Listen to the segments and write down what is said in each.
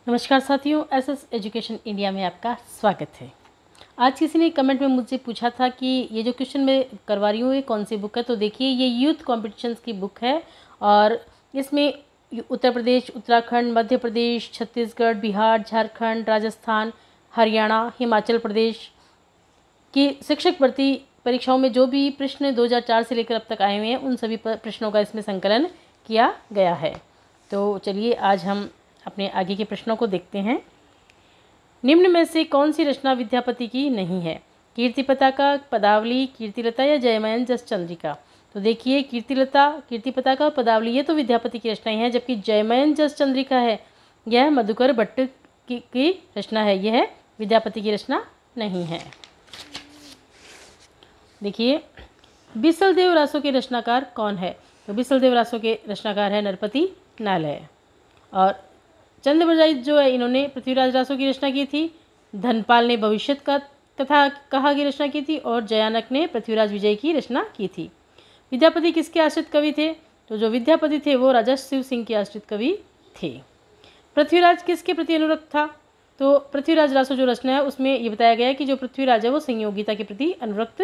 नमस्कार साथियों, SS education India में आपका स्वागत है। आज किसी ने कमेंट में मुझसे पूछा था कि ये जो क्वेश्चन मैं करवा रही हूँ ये कौन सी बुक है। तो देखिए, ये यूथ कॉम्पिटिशन्स की बुक है और इसमें उत्तर प्रदेश, उत्तराखंड, मध्य प्रदेश, छत्तीसगढ़, बिहार, झारखंड, राजस्थान, हरियाणा, हिमाचल प्रदेश की शिक्षक भर्ती परीक्षाओं में जो भी प्रश्न 2004 से लेकर अब तक आए हुए हैं उन सभी प्रश्नों का इसमें संकलन किया गया है। तो चलिए आज हम अपने आगे के प्रश्नों को देखते हैं। निम्न में से कौन सी रचना विद्यापति की नहीं है? कीर्ति पताका, पदावली, कीर्तिलता या जयमयन जस चंद्रिका। तो देखिए, कीर्ति पताका और पदावली ये तो विद्यापति की रचनाएं हैं, जबकि जयमयन जस चंद्रिका है यह मधुकर भट्ट की रचना है, यह विद्यापति की रचना नहीं है। देखिए, बिसलदेव रासो के रचनाकार कौन है? तो बिसलदेव रासो के रचनाकार है नरपति नालय। और चंद्रबरदाई जो है इन्होंने पृथ्वीराज रासो की रचना की थी। धनपाल ने भविष्य का तथा कहा की रचना की थी और जयानक ने पृथ्वीराज विजय की रचना की थी। विद्यापति किसके आश्रित कवि थे? तो जो विद्यापति थे वो राजा शिव सिंह के आश्रित कवि थे। पृथ्वीराज किसके प्रति अनुरक्त था? तो पृथ्वीराज रासो जो रचना है उसमें ये बताया गया है कि जो पृथ्वीराज है वो संयोगिता के प्रति अनुरक्त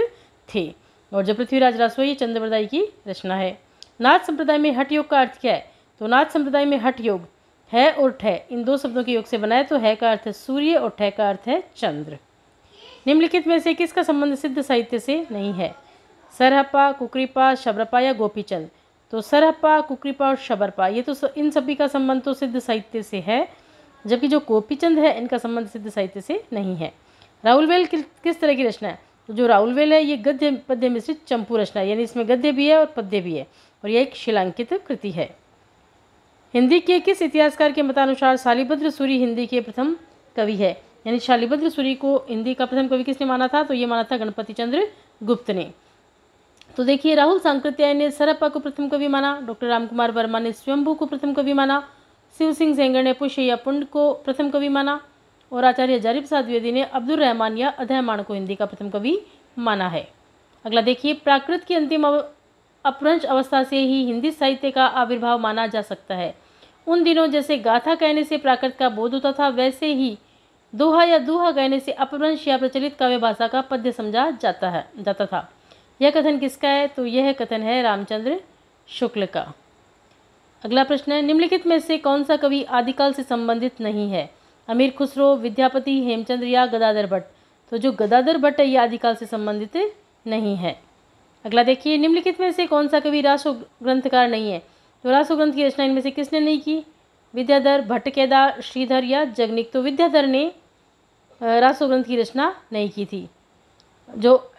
थे। और जो पृथ्वीराज रासो ये चंद्रबरदाई की रचना है। नाथ संप्रदाय में हठ योग का अर्थ क्या है? तो नाथ संप्रदाय में हठ योग है और ठे इन दो शब्दों के योग से बना है। तो है का अर्थ है सूर्य और ठे का अर्थ है चंद्र। निम्नलिखित में से किसका संबंध सिद्ध साहित्य से नहीं है? सरहप्पा, कुकरीपा, शबरपा या गोपीचंद। तो सरहप्पा, कुकरीपा और शबरपा ये तो इन सभी का संबंध तो सिद्ध साहित्य से है, जबकि जो गोपीचंद है इनका संबंध सिद्ध साहित्य से नहीं है। राउलवेल किस तरह की रचना है? तो जो राउलवेल है ये गद्य पद्य मिश्रित चंपू रचना है, यानी इसमें गद्य भी है और पद्य भी है और यह एक शिलांकित कृति है। हिंदी के किस इतिहासकार के मतानुसार शालिभद्र सूरी हिंदी के प्रथम कवि है? यानी शालिभद्र सूरी को हिंदी का प्रथम कवि किसने माना था? तो ये माना था गणपति चंद्र गुप्त ने। तो देखिए, राहुल सांकृत्यायन ने सरहप्पा को प्रथम कवि माना, डॉक्टर रामकुमार वर्मा ने स्वयंभू को प्रथम कवि माना, शिव सिंह सेंगर ने पुष्य या पुंड को प्रथम कवि माना और आचार्य हजारी प्रसाद द्विवेदी ने अब्दुल रहमान या अधयमान को हिंदी का प्रथम कवि माना है। अगला देखिए, प्राकृत की अंतिम अपभ्रंश अवस्था से ही हिंदी साहित्य का आविर्भाव माना जा सकता है। उन दिनों जैसे गाथा कहने से प्राकृत का बोध होता था, वैसे ही दोहा या दूहा कहने से अपभ्रंश या प्रचलित काव्य भाषा का पद्य समझा जाता था। यह कथन किसका है? तो यह कथन है रामचंद्र शुक्ल का। अगला प्रश्न है, निम्नलिखित में से कौन सा कवि आदिकाल से संबंधित नहीं है? अमीर खुसरो, विद्यापति, हेमचंद्र या गदाधर भट्ट। तो जो गदाधर भट्ट है यह आदिकाल से संबंधित नहीं है। अगला देखिए, निम्नलिखित में से कौन सा कवि रासो ग्रंथकार नहीं है? तो रासो ग्रंथ की रचना इनमें से किसने नहीं की? विद्याधर, भट्टकेदार, श्रीधर या जगनिक। तो विद्याधर ने रासो ग्रंथ की रचना नहीं की थी। जो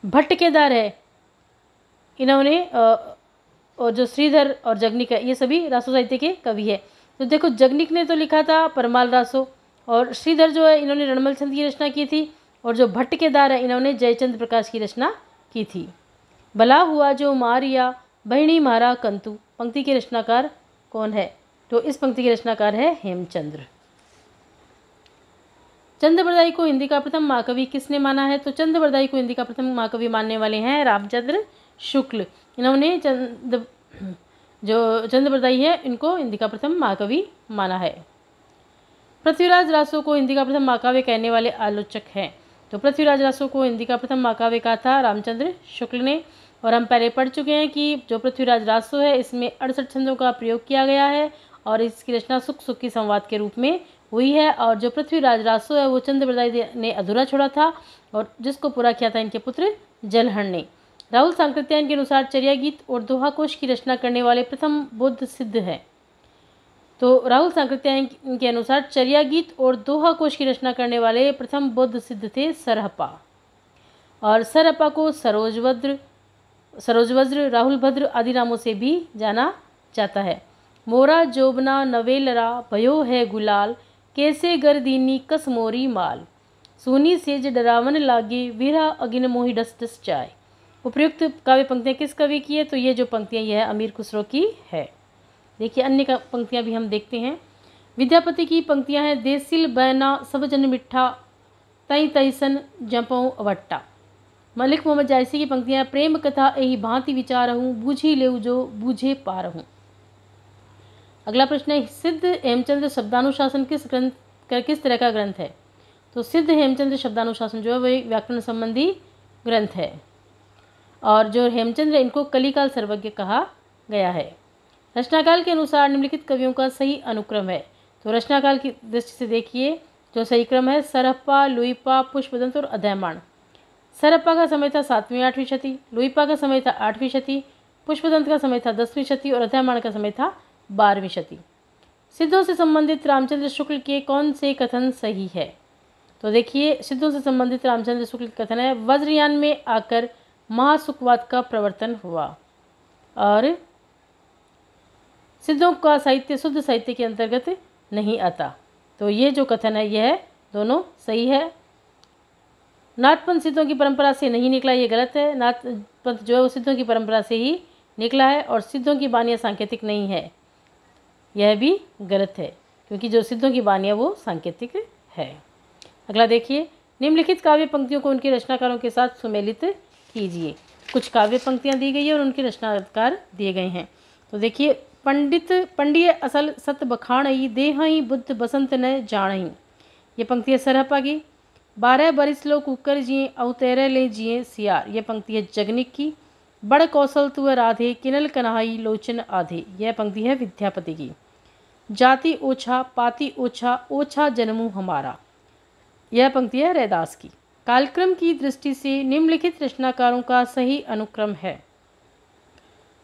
भट्टकेदार है इन्होंने और जो श्रीधर और जगनिक है ये सभी रासो साहित्य के कवि है। तो देखो, जगनिक ने तो लिखा था परमाल रासो और श्रीधर जो है इन्होंने रणमल छंद की रचना की थी और जो भट्टकेदार है इन्होंने जयचंद्र प्रकाश की रचना की थी। भला हुआ जो मारिया बहिणी मारा कंतु पंक्ति के रचनाकार कौन है? तो इस पंक्ति के रचनाकार है हेमचंद्र। चंद्रबरदाई को हिंदी का प्रथम महाकवि किसने माना है? तो चंद्रबरदाई को हिंदी का प्रथम महाकवि मानने वाले हैं रामचंद्र शुक्ल। इन्होंने जो चंद्रबरदाई है इनको हिंदी का प्रथम महाकवि माना है। पृथ्वीराज रासो को हिंदी का प्रथम महाकाव्य कहने वाले आलोचक हैं। तो पृथ्वीराज रासो को हिंदी का प्रथम महाकाव्य कहा था रामचंद्र शुक्ल ने। और हम पहले पढ़ चुके हैं कि जो पृथ्वीराज रासो है इसमें 68 छंदों का प्रयोग किया गया है और इसकी रचना सुख सुख की संवाद के रूप में हुई है। और जो पृथ्वीराज रासो है वो चंद्रबरदाई ने अधूरा छोड़ा था और जिसको पूरा किया था इनके पुत्र जलहण ने। राहुल सांकृत्यायन के अनुसार चर्या गीत और दोहा कोश की रचना करने वाले प्रथम बौद्ध सिद्ध है। तो राहुल सांकृत्यायन के अनुसार चर्या गीत और दोहा कोश की रचना करने वाले प्रथम बौद्ध सिद्ध थे सरहप्पा। और सरहप्पा को सरोजवज्र, राहुल भद्र आदि नामों से भी जाना जाता है। मोरा जोबना नवेलरा भयो है गुलाल, कैसे गर्दीनी कस मोरी माल, सोनी सेज डरावन लागे विरह अगिन मोहि डस डस चाय। उपयुक्त काव्य पंक्तियाँ किस कवि की है? तो ये जो पंक्तियाँ ये है अमीर खुसरो की है। देखिए, अन्य पंक्तियाँ भी हम देखते हैं। विद्यापति की पंक्तियाँ हैं, देसिल बैना सब जन मिठा तई तईसन जपऊ अवट्टा। मलिक मोहम्मद जायसी की पंक्तियाँ, प्रेम कथा यही भांति विचार हूँ, बूझी लेऊ जो बूझे पार हूँ। अगला प्रश्न है, सिद्ध हेमचंद्र शब्दानुशासन किस तरह का ग्रंथ है? तो सिद्ध हेमचंद्र शब्दानुशासन जो है वह व्याकरण संबंधी ग्रंथ है, और जो हेमचंद्र इनको कलिकाल सर्वज्ञ कहा गया है। रचनाकाल के अनुसार निम्नलिखित कवियों का सही अनुक्रम है। तो रचनाकाल की दृष्टि से देखिए, जो सही क्रम है सरहप्पा, लुइपा, पुष्पदंत और अध्ययन। सरहप्पा का समय था 7वीं 8वीं शती, लुइपा का समय था 8वीं शती, पुष्पदंत का समय था 10वीं शती और अध्ययन का समय था 12वीं शती। सिद्धों से संबंधित रामचंद्र शुक्ल के कौन से कथन सही है? तो देखिए, सिद्धों से संबंधित रामचंद्र शुक्ल का कथन है, वज्रयान में आकर महासुखवाद का प्रवर्तन हुआ, और सिद्धों का साहित्य शुद्ध साहित्य के अंतर्गत नहीं आता। तो ये जो कथन है यह दोनों सही है। नाथपंथ सिद्धों की परंपरा से नहीं निकला, ये गलत है। नाथपंथ जो है वो सिद्धों की परंपरा से ही निकला है, और सिद्धों की बानियाँ सांकेतिक नहीं है, यह भी गलत है, क्योंकि जो सिद्धों की बानियाँ वो सांकेतिक है। अगला देखिए, निम्नलिखित काव्य पंक्तियों को उनके रचनाकारों के साथ सुमेलित कीजिए। कुछ काव्य पंक्तियाँ दी गई है और उनके रचनाकार दिए गए हैं। तो देखिए, पंडिय असल सत बखाणई, देहई बुद्ध बसंत न जानई, ये पंक्ति है सरहप्पा की। 12 बरिस लो कुकर जिए अवतरे ले जिए सियार, ये पंक्ति है जगनिक की। बड़ कौशल तुअ राधे किनल कन्हाई लोचन आधे, यह पंक्ति है विद्यापति की। जाति ओछा पाति ओछा ओछा जन्मू हमारा, यह पंक्ति है रैदास की। कालक्रम की दृष्टि से निम्नलिखित रचनाकारों का सही अनुक्रम है।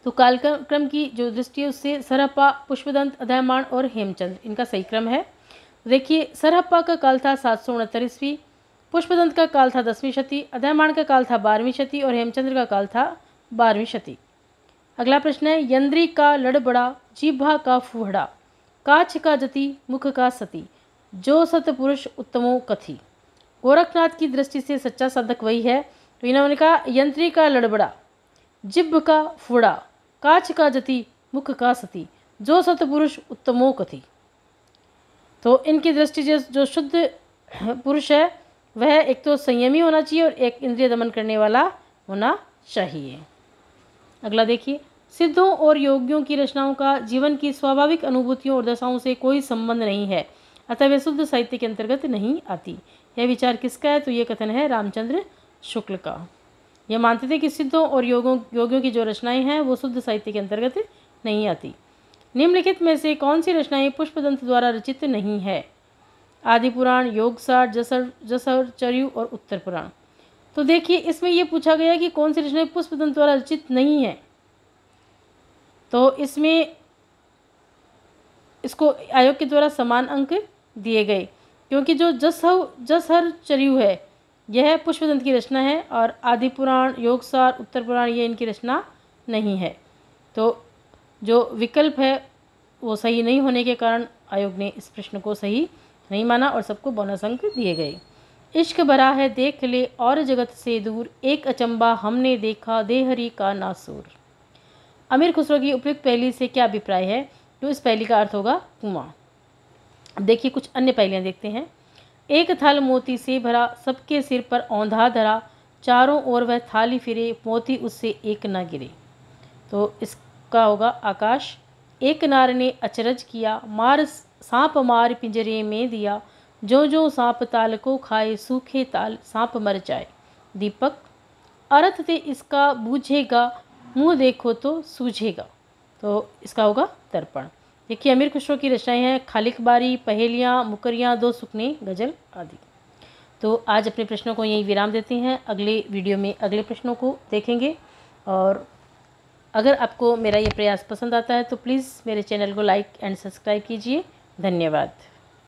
तो कालक्रम की जो दृष्टि है उससे सरहप्पा, पुष्पदंत, अध्ययन और हेमचंद्र, इनका सही क्रम है। देखिए, सरहप्पा का काल था 769 ईस्वी, पुष्पदंत का काल था 10वीं शती, अध्ययन का काल था 12वीं शती और हेमचंद्र का काल था 12वीं शती। अगला प्रश्न है, यंद्री का लड़बड़ा, जीभा का फूहड़ा, काछ का जति, मुख का सती, जो सतपुरुष उत्तमो कथी। गोरखनाथ की दृष्टि से सच्चा साधक वही है। तो इन्होंने कहा, यंत्री का लड़बड़ा, जिभ का फूड़ा, काछ का जति, मुख का सती, जो सतपुरुष उत्तमो कथी। तो इनकी दृष्टि से जो शुद्ध पुरुष है वह एक तो संयमी होना चाहिए और एक इंद्रिय दमन करने वाला होना चाहिए। अगला देखिए, सिद्धों और योगियों की रचनाओं का जीवन की स्वाभाविक अनुभूतियों और दशाओं से कोई संबंध नहीं है, अतः वे शुद्ध साहित्य के अंतर्गत नहीं आती। यह विचार किसका है? तो ये कथन है रामचंद्र शुक्ल का। यह मानते थे कि सिद्धों और योगियों की जो रचनाएं हैं वो शुद्ध साहित्य के अंतर्गत नहीं आती। निम्नलिखित में से कौन सी रचनाएं पुष्पदंत द्वारा रचित नहीं है? आदि पुराण, योगसार, जसर, चर्यु और उत्तर पुराण। तो देखिए, इसमें यह पूछा गया कि कौन सी रचनाएं पुष्पदंत द्वारा रचित नहीं है, तो इसमें इसको आयोग के द्वारा समान अंक दिए गए, क्योंकि जो जसहर चर्यु है यह पुष्पदंत की रचना है और आदि पुराण, योगसार, उत्तर पुराण ये इनकी रचना नहीं है। तो जो विकल्प है वो सही नहीं होने के कारण आयोग ने इस प्रश्न को सही नहीं माना और सबको बोनस अंक दिए गए। इश्क भरा है देख ले और जगत से दूर, एक अचंबा हमने देखा देहरी का नासूर। अमीर खुसरो की उपयुक्त पहली से क्या अभिप्राय है? तो इस पहली का अर्थ होगा कुआं। अब देखिए, कुछ अन्य पहलियाँ देखते हैं। एक थाल मोती से भरा, सबके सिर पर औंधा धरा, चारों ओर वह थाली फिरे, मोती उससे एक न गिरे। तो इसका होगा आकाश। एक नार ने अचरज किया, सांप मार पिंजरे में दिया, जो जो सांप ताल को खाए, सूखे ताल सांप मर जाए। दीपक। अर्थ ते इसका बूझेगा, मुँह देखो तो सूझेगा। तो इसका होगा दर्पण। देखिए, अमीर खुसरो की रचनाएं हैं खालिक बारी, पहेलियाँ, मुकरियाँ, दो सुकने, गजल आदि। तो आज अपने प्रश्नों को यहीं विराम देते हैं। अगले वीडियो में अगले प्रश्नों को देखेंगे, और अगर आपको मेरा ये प्रयास पसंद आता है तो प्लीज़ मेरे चैनल को लाइक एंड सब्सक्राइब कीजिए। धन्यवाद।